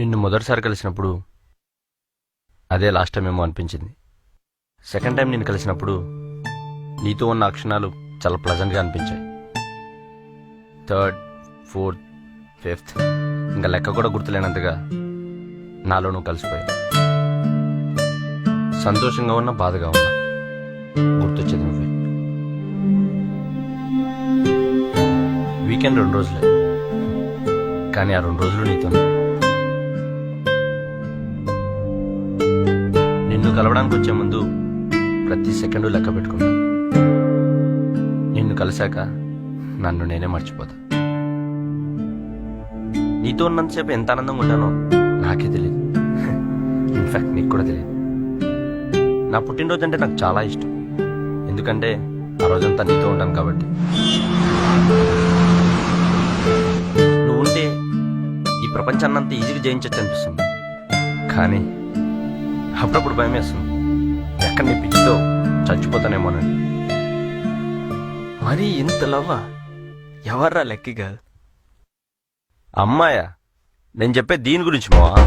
నిన్ను మొదటిసారి కలిసినప్పుడు అదే లాస్ట్ టైం ఏమో అనిపించింది. సెకండ్ టైం నిన్ను కలిసినప్పుడు నీతో ఉన్న ఆ క్షణాలు చాలా ప్లజెంట్గా అనిపించాయి. థర్డ్, ఫోర్త్, ఫిఫ్త్ ఇంకా లెక్క కూడా గుర్తులేనంతగా నాలో నువ్వు కలిసిపోయావు. సంతోషంగా ఉన్నా, బాధగా ఉన్నా గుర్తొచ్చేది నువ్వే. వీకెండ్ 2 రోజులే, కానీ ఆ 2 రోజులు నీతో. నిన్ను కలవడానికి వచ్చే ముందు ప్రతి సెకండు లెక్క పెట్టుకున్నా. నిన్ను కలిశాక నన్ను నేనే మర్చిపోతా. నీతో ఉన్నంతసేపు ఎంత ఆనందంగా ఉంటానో నాకే తెలియదు. ఇన్ఫాక్ట్ నీకు కూడా తెలియదు. నా పుట్టినరోజు అంటే నాకు చాలా ఇష్టం, ఎందుకంటే ఆ రోజంతా నీతో ఉంటాను కాబట్టి. నువ్వు ఉంటే ఈ ప్రపంచాన్ని అంతా ఈజీగా జయించచ్చు అనిపిస్తుంది, కానీ అప్పుడప్పుడు భయం వేస్తుంది, ఎక్కడ నీ పిచ్చితో చచ్చిపోతానేమోనని. మరి ఇంత లవ్వా? ఎవర్రా లక్కీ గర్ల్? అమ్మాయా? నేను చెప్పే దీని గురించి మావా.